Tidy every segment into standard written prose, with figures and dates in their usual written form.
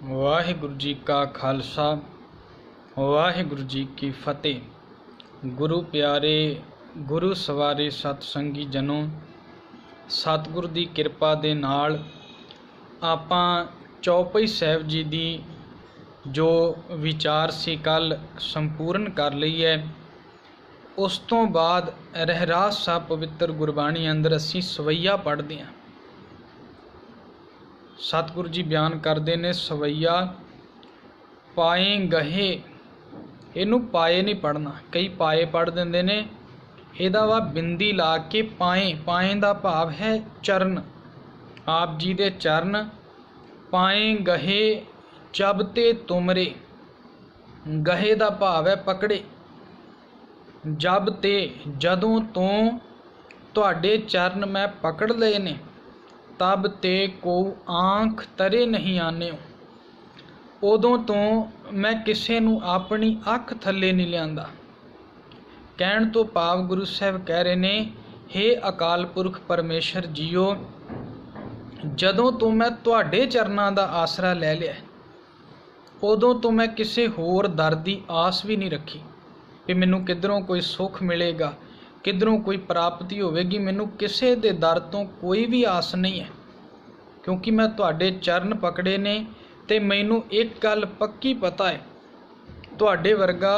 वाहिगुरु जी का खालसा वाहिगुरु जी की फतेह। गुरु प्यारे गुरु सवारे सतसंगी जनों, सतगुर दी किरपा दे नाल आपां चौपाई साहिब जी दी जो विचार सी कल संपूर्ण कर लई है। उस तो बाद रहरास साहब पवित्र गुरबाणी अंदर असीं सवैया पढ़दे हां। सतगुरु जी बयान करते ने सवैया पाए गहे, इनू पाए नहीं पढ़ना, कई पाए पढ़ देंदे ने। इहदा वा बिंदी ला के पाए, पाए दा भाव है चरण, आप जी दे चरण। पाए गहे जब ते तुमरे, गहे दा भाव है पकड़े, जब ते जदों तो तुहाडे चरण मैं पकड़ लए ने, तब ते को आंख तरे नहीं आने, उदों तो मैं किसे नूं अपनी अख थले नहीं लियांदा। कहण तो भाव गुरु साहब कह रहे ने, हे अकाल पुरख परमेश्वर जीओ, जदों तो मैं तुहाडे चरनां दा आसरा लै लिया, उदों तो मैं किसे होर दर दी आस भी नहीं रखी कि मैनूं किधरों कोई सुख मिलेगा, किधरों कोई प्राप्ति होवेगी। मैनूं किसे दे दर तो कोई भी आस नहीं है, क्योंकि मैं तुहाडे चरण पकड़े ने। ते मैनूं एक गल पक्की पता है, तुहाडे वर्गा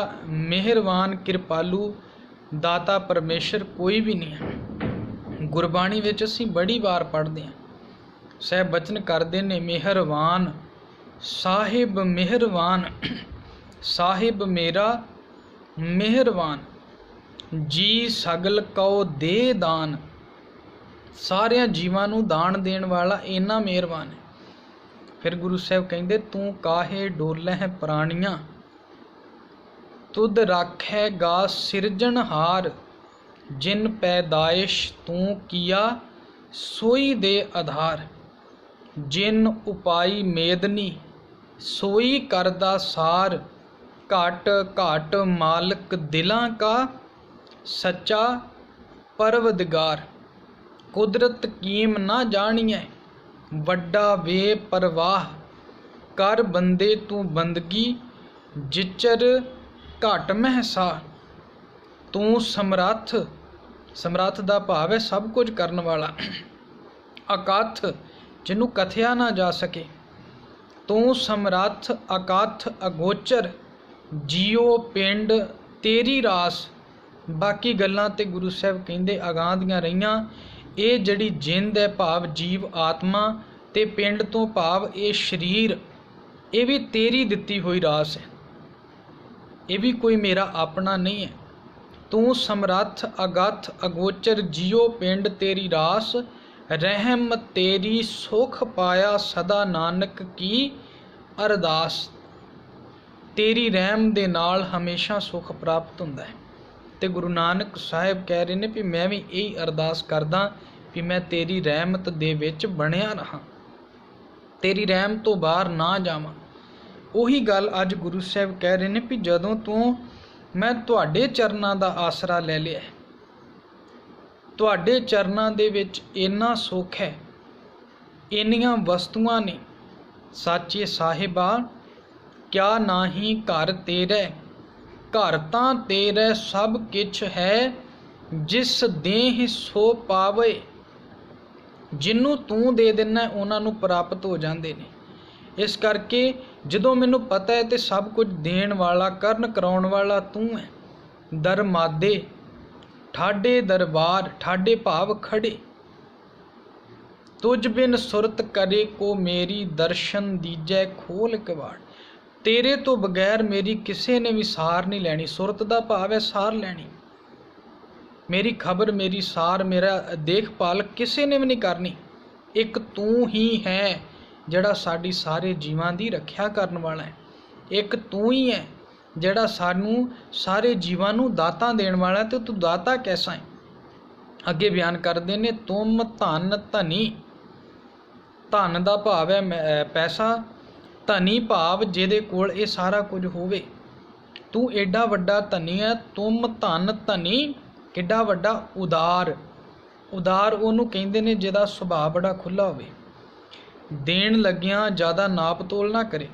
मेहरबान कृपालू दाता परमेश्वर कोई भी नहीं है। गुरबाणी विच असीं बड़ी बार पढ़दे हां, साहिब बचन करदे ने, मेहरबान साहिब मेहरबान, साहिब मेरा मेहरबान, जी सगल कौ दे दान। सारिया जीवां नूं दान देण वाला इन्ना मेहरबान है। फिर गुरु साहब कहंदे, तू काहे डोलै है प्राणियां, तुद राखै गा सिरजनहार, जिन पैदाइश तू किया सोई दे आधार, जिन उपाई मेदनी सोई करदा सार, घट घट मालक दिलां का सच्चा परवदगार। कुदरत कीम ना जानिए वड्डा वे परवाह, कर बंदे तू बंदगी जिचर घट महसा। तू समर्थ, समर्थ दा भाव है सब कुछ करन वाला, अकथ जिन्हों कथिया ना जा सके। तू समर्थ अकथ अगोचर, जियो पिंड तेरी रास। बाकी गल्लां ते गुरु साहब कहंदे अगां दियां रहियां। ये जड़ी जिंद है भाव जीव आत्मा, ते पिंड तो भाव ये शरीर, ये भी तेरी दिती हुई रास है, ये भी कोई मेरा अपना नहीं है। तू समर्थ अगथ अगोचर, जियो पिंड तेरी रास। रहम तेरी सुख पाया सदा नानक की अरदास। तेरी रहम दे नाल हमेशा सुख प्राप्त हुंदा है। ते गुरु नानक साहिब कह रहे ने भी मैं भी यही अरदास करदा भी मैं तेरी रहमत दे विच बणिया रहा, तेरी रहम तो बाहर ना जावां। उही गल अज गुरु साहब कह रहे ने भी जदों तो मैं तुहाडे चरनां दा आसरा ले लिया, तुहाडे चरनां दे विच इन्ना सुख है, इन्नियां वस्तुआं ने। साचे साहिबा क्या नाही घर तेरे, घर तां तेरे सब किछ है, जिस देह सो पावे। जिन्नू तू दे देना उन्हां नू प्राप्त हो जाते ने। इस करके जदों मैनू पता है तो सब कुछ देण वाला करन कराउण वाला तू है। दरमादे ठाडे दरबार, ठाडे भाव खड़े, तुझ बिन सुरत करे को मेरी, दर्शन दीजै खोल कवाड़। तेरे तो बगैर मेरी किसी ने भी सार नहीं लैनी। सुरत दा भाव है सार लैनी, मेरी खबर मेरी सार मेरा देखभाल किसी ने भी नहीं करनी। एक तू ही है जड़ा साडी सारे जीवां दी रखिया करन वाला है। एक तू ही है जड़ा सानू सारे जीवां नू दाता देण वाला है। तो तू दाता कैसा है? अगे बयान करते ने, तुम धन धनी, धन दा भाव है पैसा, धनी भाव जिहदे कोल ये सारा कुछ होवे। तू एडा वड्डा धनी है, तुम धन धनी, एडा वड्डा उदार। उदार उहनूं कहिंदे ने जिहदा सुभाव बड़ा खुला होवे। ਦੇਣ ਲੱਗਿਆਂ ਜ਼ਿਆਦਾ ਨਾਪ ਤੋਲ ਨਾ ਕਰੇ।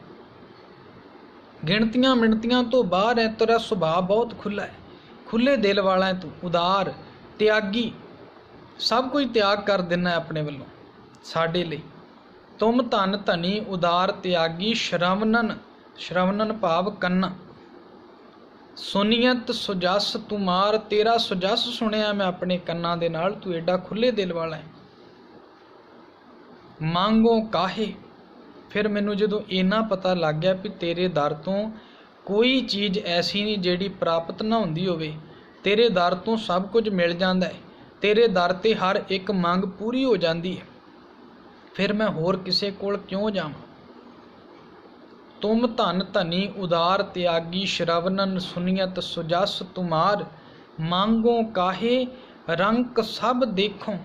ਗਿਣਤੀਆਂ ਮਿਣਤੀਆਂ ਤੋਂ ਬਾਹਰ ਹੈ। ਤੇਰਾ ਸੁਭਾਅ ਬਹੁਤ ਖੁੱਲ੍ਹਾ ਹੈ, ਖੁੱਲ੍ਹੇ ਦਿਲ ਵਾਲਾ ਹੈ ਤੂੰ, ਉਦਾਰ, ਤਿਆਗੀ, ਸਭ ਕੁਝ ਤਿਆਗ ਕਰ ਦਿੰਦਾ ਆਪਣੇ ਵੱਲੋਂ ਸਾਡੇ ਲਈ। ਤੁਮ ਧਨ ਧਨੀ ਉਦਾਰ ਤਿਆਗੀ ਸ਼ਰਵਨਨ, ਸ਼ਰਵਨਨ ਭਾਵ ਕੰਨ। ਸੁਨੀਅਤ ਸੁਜਸ ਤੁਮਾਰ, ਤੇਰਾ ਸੁਜਸ ਸੁਣਿਆ ਮੈਂ ਆਪਣੇ ਕੰਨਾਂ ਦੇ ਨਾਲ, ਤੂੰ ਐਡਾ ਖੁੱਲ੍ਹੇ ਦਿਲ ਵਾਲਾ ਹੈ। ਮੰਗੋ ਕਾਹੇ, ਫਿਰ ਮੈਨੂੰ ਜਦੋਂ ਇੰਨਾ ਪਤਾ ਲੱਗ ਗਿਆ ਵੀ ਤੇਰੇ ਦਰ ਤੋਂ ਕੋਈ ਚੀਜ਼ ਐਸੀ ਨਹੀਂ ਜਿਹੜੀ ਪ੍ਰਾਪਤ ਨਾ ਹੁੰਦੀ ਹੋਵੇ, ਤੇਰੇ ਦਰ ਤੋਂ ਸਭ ਕੁਝ ਮਿਲ ਜਾਂਦਾ ਹੈ, ਤੇਰੇ ਦਰ 'ਤੇ ਹਰ ਇੱਕ ਮੰਗ ਪੂਰੀ ਹੋ ਜਾਂਦੀ ਹੈ, ਫਿਰ ਮੈਂ ਹੋਰ ਕਿਸੇ ਕੋਲ ਕਿਉਂ ਜਾਵਾਂ। ਤੁਮ ਧਨ ਧਨੀ ਉਦਾਰ ਤਿਆਗੀ ਸ਼ਰਵਨਨ ਸੁਨੀਅਤ ਸੁਜਸ ਤੁਮਾਰ, ਮੰਗੋ ਕਾਹੇ ਰੰਕ ਸਭ ਦੇਖੋ।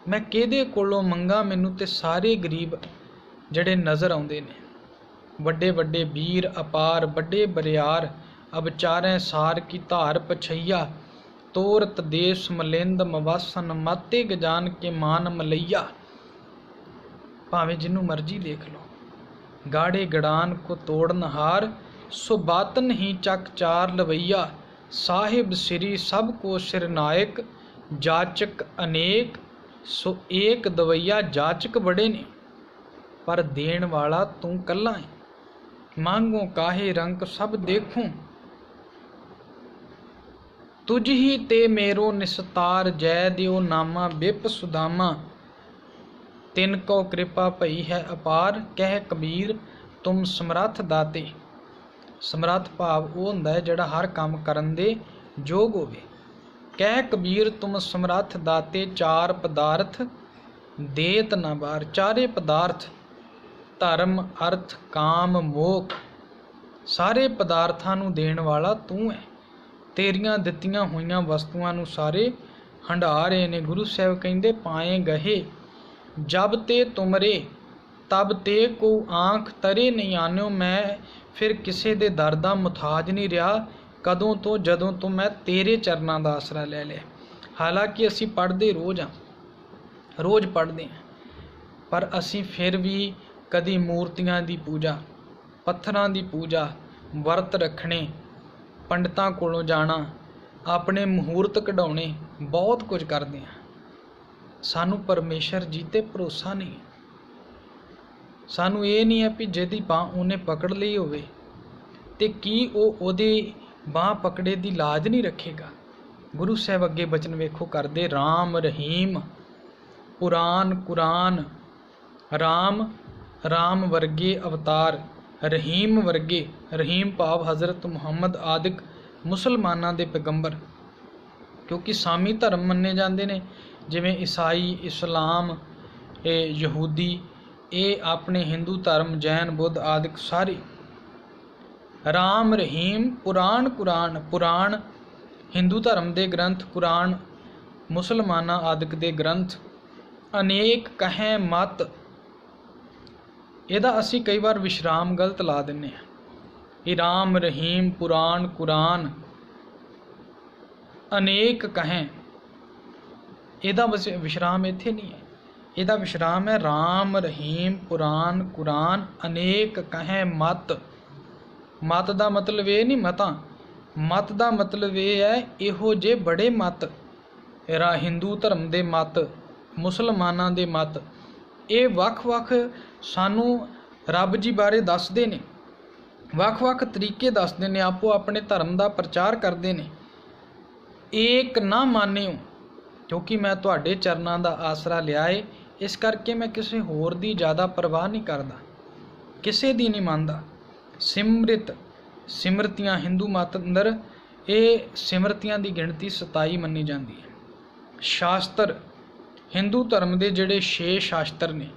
ਮੈਂ ਕਿਹਦੇ ਕੋਲੋਂ ਮੰਗਾ, ਮੈਨੂੰ ਤੇ ਸਾਰੇ ਗਰੀਬ ਜਿਹੜੇ ਨਜ਼ਰ ਆਉਂਦੇ ਨੇ, ਵੱਡੇ ਵੱਡੇ ਵੀਰ ਅਪਾਰ, ਵੱਡੇ ਬਰਿਆਰ, ਅਬਚਾਰੈ ਸਾਰ ਕੀ ਧਾਰ ਪਛਈਆ, ਤੋਰਤ ਦੇਸ ਮਲਿੰਦ ਮਵਾਸਨ, ਮਾਤੇ ਗਜਾਨ ਕੇ ਮਾਨ ਮਲਈਆ। ਭਾਵੇਂ ਜਿਹਨੂੰ ਮਰਜ਼ੀ ਦੇਖ ਲਓ, ਗਾੜੇ ਗੜਾਨ ਕੋ ਤੋੜਨ ਹਾਰ, ਸੋ ਬਾਤਨ ਹੀ ਚੱਕ ਚਾਰ ਲਵਈਆ, ਸਾਹਿਬ ਸ੍ਰੀ ਸਭ ਕੋ ਸਿਰ ਨਾਇਕ, ਜਾਚਕ ਅਨੇਕ ਸੋ ਏਕ ਦਵਈਆ। ਜਾਚਕ ਬੜੇ ਨੇ ਪਰ ਦੇਣ ਵਾਲਾ ਤੂੰ ਕੱਲਾ ਹੈ। ਮੰਗੋ ਕਾਹੇ ਰੰਕ ਸਭ ਦੇਖੂੰ, ਤੁਝ ਹੀ ਤੇ ਮੇਰੋ ਨਿਸਤਾਰ, ਜੈ ਦਿਓ ਨਾਮਾ ਬਿਪ ਸੁਦਾਮਾ, ਤਿਨ ਕੋ ਕਿਰਪਾ ਭਈ ਹੈ ਅਪਾਰ, ਕਹਿ ਕਬੀਰ ਤੁਮ ਸਮਰੱਥ ਦਾਤੇ। ਸਮਰੱਥ ਭਾਵ ਉਹ ਹੁੰਦਾ ਹੈ ਜਿਹੜਾ ਹਰ ਕੰਮ ਕਰਨ ਦੇ ਯੋਗ ਹੋਵੇ। ਕਹਿ ਕਬੀਰ ਤੁਮ ਸਮਰੱਥ ਦਾਤੇ, ਚਾਰ ਪਦਾਰਥ ਦੇਤ ਨਾ ਬਾਰ। ਚਾਰੇ ਪਦਾਰਥ ਧਰਮ ਅਰਥ ਕਾਮ ਮੋਖ, ਸਾਰੇ ਪਦਾਰਥਾਂ ਨੂੰ ਦੇਣ ਵਾਲਾ ਤੂੰ ਹੈ। ਤੇਰੀਆਂ ਦਿੱਤੀਆਂ ਹੋਈਆਂ ਵਸਤੂਆਂ ਨੂੰ ਸਾਰੇ ਹੰਢਾ ਰਹੇ ਨੇ। ਗੁਰੂ ਸਾਹਿਬ ਕਹਿੰਦੇ ਪਾਏ ਗਹੇ ਜਬ ਤੇ ਤੁਮਰੇ, ਤਬ ਤੇ ਕੋ ਆਂਖ ਤਰੇ ਨਹੀਂ ਆਨਿਓ। ਮੈਂ ਫਿਰ ਕਿਸੇ ਦੇ ਦਰ ਦਾ ਮੁਥਾਜ ਨਹੀਂ ਰਿਹਾ, ਕਦੋਂ ਤੋਂ, ਜਦੋਂ ਤੋਂ ਮੈਂ ਤੇਰੇ ਚਰਨਾਂ ਦਾ ਆਸਰਾ ਲੈ ਲਿਆ। ਹਾਲਾਂਕਿ ਅਸੀਂ ਪੜ੍ਹਦੇ ਰੋਜ਼ ਹਾਂ, ਰੋਜ਼ ਪੜ੍ਹਦੇ ਹਾਂ, ਪਰ ਅਸੀਂ ਫਿਰ ਵੀ ਕਦੀ ਮੂਰਤੀਆਂ ਦੀ ਪੂਜਾ, ਪੱਥਰਾਂ ਦੀ ਪੂਜਾ, ਵਰਤ ਰੱਖਣੇ, ਪੰਡਤਾਂ ਕੋਲੋਂ ਜਾਣਾ, ਆਪਣੇ ਮਹੂਰਤ ਕਢਾਉਣੇ, ਬਹੁਤ ਕੁਝ ਕਰਦੇ ਹਾਂ। ਸਾਨੂੰ ਪਰਮੇਸ਼ਰ ਜੀ 'ਤੇ ਭਰੋਸਾ ਨਹੀਂ। ਸਾਨੂੰ ਇਹ ਨਹੀਂ ਹੈ ਵੀ ਜਿਹਦੀ ਬਾਂਹ ਉਹਨੇ ਪਕੜ ਲਈ ਹੋਵੇ ਤੇ ਕੀ ਉਹ ਉਹਦੀ ਬਾਂਹ ਪਕੜੇ ਦੀ ਲਾਜ ਨਹੀਂ ਰੱਖੇਗਾ। ਗੁਰੂ ਸਾਹਿਬ ਅੱਗੇ ਬਚਨ ਵੇਖੋ ਕਰਦੇ, ਰਾਮ ਰਹੀਮ ਪੁਰਾਨ ਕੁਰਾਨ, ਰਾਮ ਰਾਮ ਵਰਗੇ ਅਵਤਾਰ, ਰਹੀਮ ਵਰਗੇ, ਰਹੀਮ ਭਾਵ ਹਜ਼ਰਤ ਮੁਹੰਮਦ ਆਦਿਕ ਮੁਸਲਮਾਨਾਂ ਦੇ ਪੈਗੰਬਰ, ਕਿਉਂਕਿ ਸਾਮੀ ਧਰਮ ਮੰਨੇ ਜਾਂਦੇ ਨੇ, ਜਿਵੇਂ ਈਸਾਈ, ਇਸਲਾਮ, ਇਹ ਯਹੂਦੀ, ਇਹ ਆਪਣੇ ਹਿੰਦੂ ਧਰਮ, ਜੈਨ, ਬੁੱਧ ਆਦਿਕ ਸਾਰੇ। ਰਾਮ ਰਹੀਮ ਪੁਰਾਨ ਕੁਰਾਨ, ਪੁਰਾਣ ਹਿੰਦੂ ਧਰਮ ਦੇ ਗ੍ਰੰਥ, ਕੁਰਾਨ ਮੁਸਲਮਾਨਾਂ ਆਦਿਕ ਦੇ ਗ੍ਰੰਥ, ਅਨੇਕ ਕਹੈ ਮਤ। ਇਹਦਾ ਅਸੀਂ ਕਈ ਵਾਰ ਵਿਸ਼ਰਾਮ ਗਲਤ ਲਾ ਦਿੰਦੇ ਹਾਂ। ਇਹ ਰਾਮ ਰਹੀਮ ਪੁਰਾਨ ਕੁਰਾਨ ਅਨੇਕ ਕਹੈ, ਇਹਦਾ ਵਿਸ਼ਰਾਮ ਇੱਥੇ ਨਹੀਂ ਹੈ। ਇਹਦਾ ਵਿਸ਼ਰਾਮ ਹੈ ਰਾਮ ਰਹੀਮ ਪੁਰਾਨ ਕੁਰਾਨ ਅਨੇਕ ਕਹੈ ਮਤ। ਮਤ ਦਾ ਮਤਲਬ ਇਹ ਨਹੀਂ ਮਤਾਂ, ਮਤ ਦਾ ਮਤਲਬ ਇਹ ਹੈ ਇਹੋ ਜਿਹੇ ਬੜੇ ਮਤ, ਹਿੰਦੂ ਧਰਮ ਦੇ ਮਤ, ਮੁਸਲਮਾਨਾਂ ਦੇ ਮਤ, ਇਹ ਵੱਖ-ਵੱਖ ਸਾਨੂੰ ਰੱਬ ਜੀ ਬਾਰੇ ਦੱਸਦੇ ਨੇ, ਵੱਖ-ਵੱਖ ਤਰੀਕੇ ਦੱਸਦੇ ਨੇ, ਆਪੋ ਆਪਣੇ ਧਰਮ ਦਾ ਪ੍ਰਚਾਰ ਕਰਦੇ ਨੇ। ਏਕ ਨਾ ਮਾਨਿਓ, ਕਿਉਂਕਿ ਮੈਂ ਤੁਹਾਡੇ ਚਰਨਾਂ ਦਾ ਆਸਰਾ ਲਿਆ ਏ, ਇਸ ਕਰਕੇ ਮੈਂ ਕਿਸੇ ਹੋਰ ਦੀ ਜ਼ਿਆਦਾ ਪਰਵਾਹ ਨਹੀਂ ਕਰਦਾ, ਕਿਸੇ ਦੀ ਨਹੀਂ ਮੰਨਦਾ। ਸਿਮਰਿਤ, ਸਿਮਰਤੀਆਂ ਹਿੰਦੂ ਮਤ ਅੰਦਰ ਇਹ ਸਿਮਰਤੀਆਂ ਦੀ ਗਿਣਤੀ 27 ਮੰਨੀ ਜਾਂਦੀ ਹੈ। ਸ਼ਾਸਤਰ, ਹਿੰਦੂ ਧਰਮ ਦੇ ਜਿਹੜੇ 6 ਸ਼ਾਸਤਰ ਨੇ,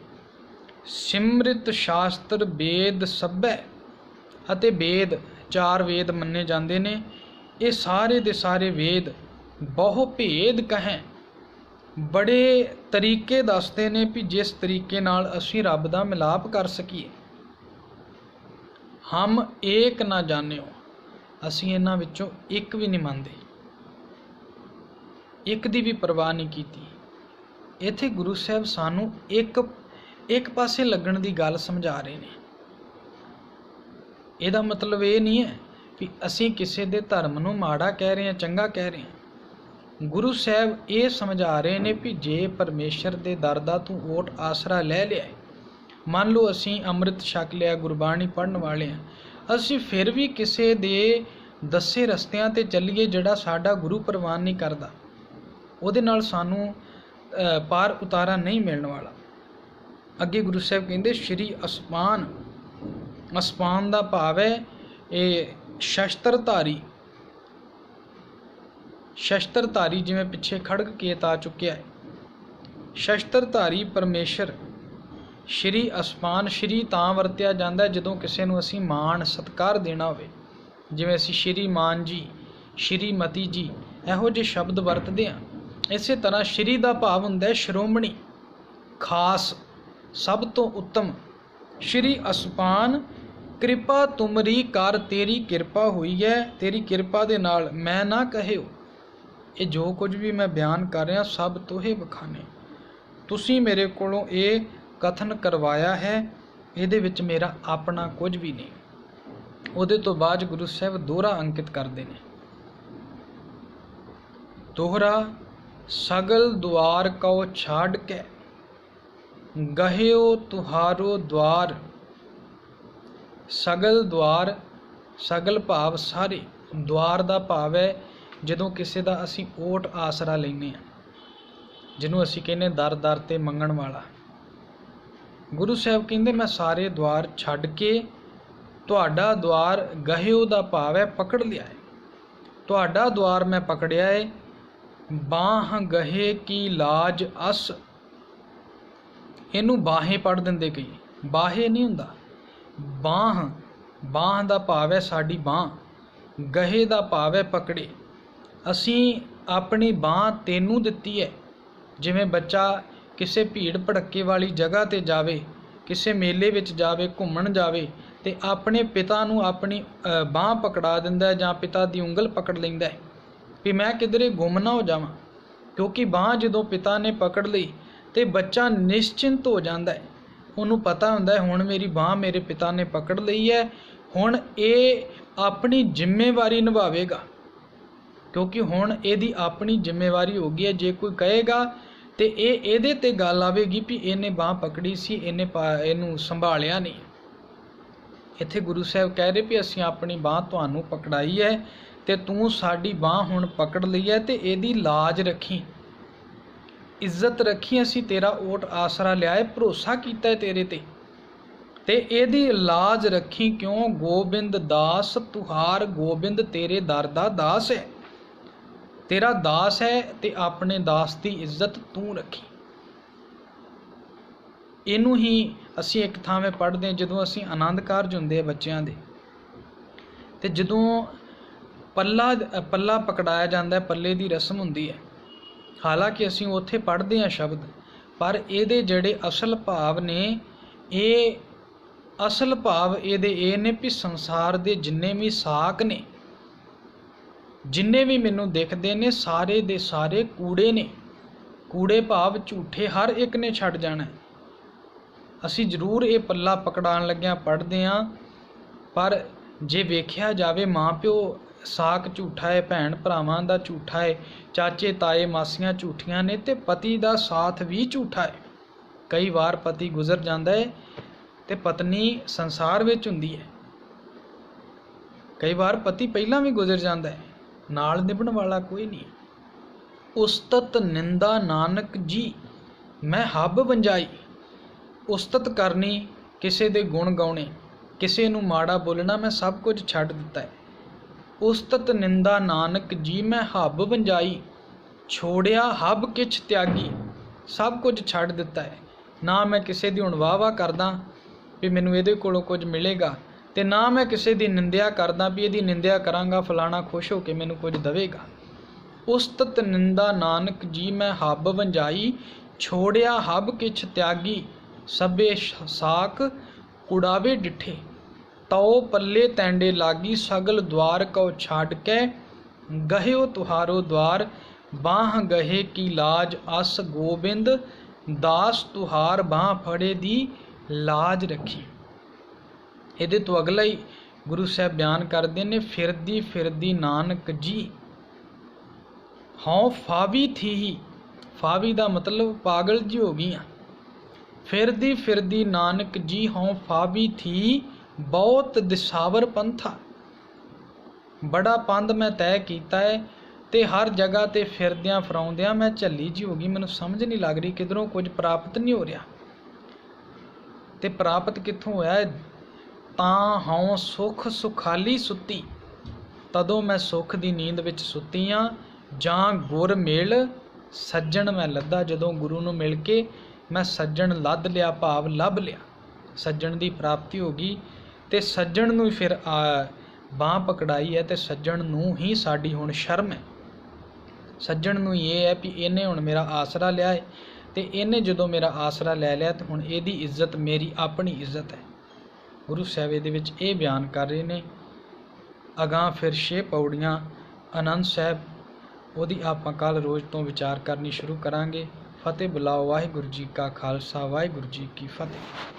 ਸਿਮਰਿਤ ਸ਼ਾਸਤਰ ਵੇਦ ਸਭੈ ਅਤੇ ਵੇਦ, 4 ਵੇਦ ਮੰਨੇ ਜਾਂਦੇ ਨੇ। ਇਹ ਸਾਰੇ ਦੇ ਸਾਰੇ ਵੇਦ ਬਹੁ ਭੇਦ ਕਹੈ, ਬੜੇ ਤਰੀਕੇ ਦੱਸਦੇ ਨੇ ਵੀ ਜਿਸ ਤਰੀਕੇ ਨਾਲ ਅਸੀਂ ਰੱਬ ਦਾ ਮਿਲਾਪ ਕਰ ਸਕੀਏ। ਹਮ ਏਕ ਨਾ ਜਾਣਿਓ, ਅਸੀਂ ਇਹਨਾਂ ਵਿੱਚੋਂ ਇੱਕ ਵੀ ਨਹੀਂ ਮੰਨਦੇ, ਇੱਕ ਦੀ ਵੀ ਪਰਵਾਹ ਨਹੀਂ ਕੀਤੀ। ਇੱਥੇ ਗੁਰੂ ਸਾਹਿਬ ਸਾਨੂੰ ਇੱਕ एक पासे लगन की गल समझा रहे हैं। ਇਹਦਾ मतलब ये नहीं है कि असी किसी के धर्म ਨੂੰ माड़ा कह रहे हैं चंगा कह रहे हैं। गुरु साहब ये समझा रहे हैं कि जे परमेश्वर के दर दा तू ओट आसरा लै लिया, मान लो असी अमृत छक लिया, गुरबाणी पढ़न वाले हैं, असी फिर भी किसी दे दसे रस्तियां ते चलीए जिहड़ा साडा गुरु प्रवान नहीं करता, ਉਹਦੇ ਨਾਲ सानू पार उतारा नहीं मिलने वाला। अगे गुरु साहब कहते श्री असमान, असमान का भाव है ये शस्त्रधारी, शस्त्रधारी जिवें पिछे खड़ग केत आ चुकिया है, शस्त्रधारी परमेश्वर। श्री असमान श्री तां वरत्या जाता है जदों किसी नूं असीं माण सत्कार देना होवे, जिवें असीं श्रीमान जी, श्रीमती जी इहो ਜਿਹੇ शब्द वरतदे हां। इस तरह श्री का भाव हुंदा है श्रोमणी, खास, सब तो उत्तम। श्री असपान कृपा तुमरी कर, तेरी कृपा हुई है, तेरी कृपा दे नाल मैं ना कहिओ। ये जो कुछ भी मैं बयान कर रहा सब तोहे बखाने, तुसी मेरे कोलों ये कथन करवाया है, ये विच मेरा अपना कुछ भी नहीं। उहदे तो बाद गुरु साहब दोहरा अंकित करते हैं। दोहरा सगल द्वार को छाड़ के गहिओ तुहारो द्वार। सगल द्वार, सगल भाव सारे, द्वार का भाव है जदों किसी का असी ओट आसरा लेने, जिन्हों असी कहने दर दर ते मंगण वाला। गुरु साहब कहते मैं सारे द्वार छड्ड के तुहाडा द्वार, गहिओ का भाव है पकड़ लिया है, तुहाडा द्वार मैं पकड़िया है। बाह गहे की लाज अस, इनू बाहें पढ़ देंदे कई, बाहे नहीं हुंदा, बाह, बाह का भाव है साडी बाह, गहे का भाव है पकड़े। असी अपनी बाह तेनू दिती है। जिवें बच्चा किसी भीड़ भड़के वाली जगह ते जावे, किसी मेले विच जावे, घूमण जावे ते अपने पिता नू अपनी बाह पकड़ा दिंदा है, जां पिता दी उंगल पकड़ लैंदा है भी मैं किधरे गुम ना हो जावां। क्योंकि बाह जदों पिता ने पकड़ लई ते बच्चा निश्चिंत हो जाता है, उन्होंने पता होंदा है हुण मेरी बाह मेरे पिता ने पकड़ लई है, हुण ये अपनी जिम्मेवारी निभावेगा। क्योंकि हुण इहदी अपनी जिम्मेवारी हो गई है। जे कोई कहेगा तो ये ते गल आवेगी भी इहने बाह पकड़ी सी, इहने इहनूं संभालिया नहीं। इत्थे गुरु साहब कह रहे भी असीं अपनी बाह तुहानूं पकड़ाई है ते तूं साडी बाह हुण पकड़ लई है, ते इहदी लाज रखी, इज्जत रखी। असीं तेरा ओट आसरा लिया है, भरोसा कीता है तेरे ते इहदी लाज रखी। क्यों? गोबिंद दास तुहार, गोबिंद तेरे दर दा दास है, तेरा दास है, ते अपने दास की इज्जत तू रखी। इनू ही असी एक थावें पढ़ते हैं, जदों असी आनंद कारज हुंदे बच्चों के, ते जदों पल्ला पकड़ाया जाता है, पल्ले की रस्म हुंदी है। हालांकि असी उत्थे पढ़ते हैं शब्द, पर ये जड़े असल भाव ने, ये असल भाव ये ने भी संसार के जिन्ने भी साक ने, जिन्ने भी मैनू दिखते ने, सारे दे सारे कूड़े ने। कूड़े भाव झूठे हर एक ने छड्ड जाना है। असी जरूर ये पल्ला पकड़ाण लग्या पढ़ते हाँ, पर जे वेख्या जावे माँ प्यो साक झूठा है, भैन भरावां दा झूठा है, चाचे ताए मासियां झूठियां ने, ते पति दा साथ भी झूठा है। कई बार पति गुजर जाता है ते पत्नी संसार विच हुंदी है, कई बार पति पहला भी गुजर जाता है, नाल निभण वाला कोई नहीं। उस्तत निंदा नानक जी मैं हब वंजाई। उस्तत करनी, किसी दे गुण गाउणे, किसी नूं माड़ा बोलना, मैं सब कुछ छड्ड दिता है। उस्तत निंदा नानक जी मैं हब वंजाई, छोड़िया हब किछ त्यागी, सब कुछ छड्ड दिता है। ना मैं किसी दी हुण वाह करदा भी मैनूं इहदे कोलों कुछ मिलेगा, ते ना मैं किसी दी निंदिया करदा भी इहदी निंदिया करांगा फलाना खुश हो के मैनूं कुछ देवेगा। उस्तत निंदा नानक जी मैं हब वंजाई, छोड़िया हब किछ त्यागी, सबे साक कुड़ावे डिठे, तौ पल्ले तैंडे लागी, सगल द्वार को छाड़ के गहिओ तुहारो द्वार, बाह गहे की लाज अस गोबिंद दास तुहार बाह फड़े दी लाज रखी। ਇਹਦੇ ਤੋਂ ਅਗਲਾ ਹੀ ਗੁਰੂ ਸਾਹਿਬ ਬਿਆਨ ਕਰਦੇ ਨੇ, ਫਿਰਦੀ ਫਿਰਦੀ ਨਾਨਕ ਜੀ ਹਉ ਫਾਵੀ ਥੀ। ਫਾਵੀ ਦਾ ਮਤਲਬ ਪਾਗਲ ਜੀ ਹੋ ਗਈਆਂ। ਫਿਰਦੀ ਫਿਰਦੀ ਨਾਨਕ ਜੀ ਹਉ ਫਾਵੀ ਥੀ, ਬਹੁਤ ਦਿਸਾਵਰ ਪੰਥਾ। ਬੜਾ ਪੰਧ ਮੈਂ ਤੈਅ ਕੀਤਾ ਹੈ ਤੇ ਹਰ ਜਗ੍ਹਾ ਤੇ ਫਿਰਦਿਆਂ ਫਰਾਉਂਦਿਆਂ ਮੈਂ ਝੱਲੀ ਜੀ ਹੋ ਗਈ। ਮੈਨੂੰ ਸਮਝ ਨਹੀਂ ਲੱਗ ਰਹੀ, ਕਿਧਰੋਂ ਕੁਝ ਪ੍ਰਾਪਤ ਨਹੀਂ ਹੋ ਰਿਹਾ। ਤੇ ਪ੍ਰਾਪਤ ਕਿੱਥੋਂ ਹੋਇਆ? ਤਾਂ ਹਉ ਸੁਖ ਸੁਖਾਲੀ ਸੁੱਤੀ, ਤਦੋਂ ਮੈਂ ਸੁੱਖ ਦੀ ਨੀਂਦ ਵਿੱਚ ਸੁੱਤੀ ਹਾਂ। ਜਾਂ ਗੁਰ ਮਿਲ ਸੱਜਣ ਮੈਂ ਲੱਦਾ, ਜਦੋਂ ਗੁਰੂ ਨੂੰ ਮਿਲ ਕੇ ਮੈਂ ਸੱਜਣ ਲੱਦ ਲਿਆ, ਭਾਵ ਲੱਭ ਲਿਆ, ਸੱਜਣ ਦੀ ਪ੍ਰਾਪਤੀ ਹੋ ਗਈ। ਤੇ ਸੱਜਣ ਨੂੰ ਫਿਰ ਬਾਂਹ ਪਕੜਾਈ ਹੈ, ਤੇ ਸੱਜਣ ਨੂੰ ਹੀ ਸਾਡੀ ਹੁਣ ਸ਼ਰਮ ਹੈ। ਸੱਜਣ ਨੂੰ ਇਹ ਹੈ ਵੀ ਇਹਨੇ ਹੁਣ ਮੇਰਾ ਆਸਰਾ ਲਿਆ ਹੈ, ਤੇ ਇਹਨੇ ਜਦੋਂ ਮੇਰਾ ਆਸਰਾ ਲੈ ਲਿਆ ਤੇ ਹੁਣ ਇਹਦੀ ਇੱਜ਼ਤ ਮੇਰੀ ਆਪਣੀ ਇੱਜ਼ਤ ਹੈ। ਗੁਰੂ ਸਾਹਿਬ ਇਹਦੇ ਵਿੱਚ ਇਹ ਬਿਆਨ ਕਰ ਰਹੇ ਨੇ। ਅਗਾਂਹ ਫਿਰ 6 ਪੌੜੀਆਂ ਆਨੰਦ ਸਾਹਿਬ, ਉਹਦੀ ਆਪਾਂ ਕੱਲ੍ਹ ਰੋਜ਼ ਤੋਂ ਵਿਚਾਰ ਕਰਨੀ ਸ਼ੁਰੂ ਕਰਾਂਗੇ। ਫਤਿਹ ਬੁਲਾਓ। ਵਾਹਿਗੁਰੂ ਜੀ ਕਾ ਖਾਲਸਾ, ਵਾਹਿਗੁਰੂ ਜੀ ਕੀ ਫਤਿਹ।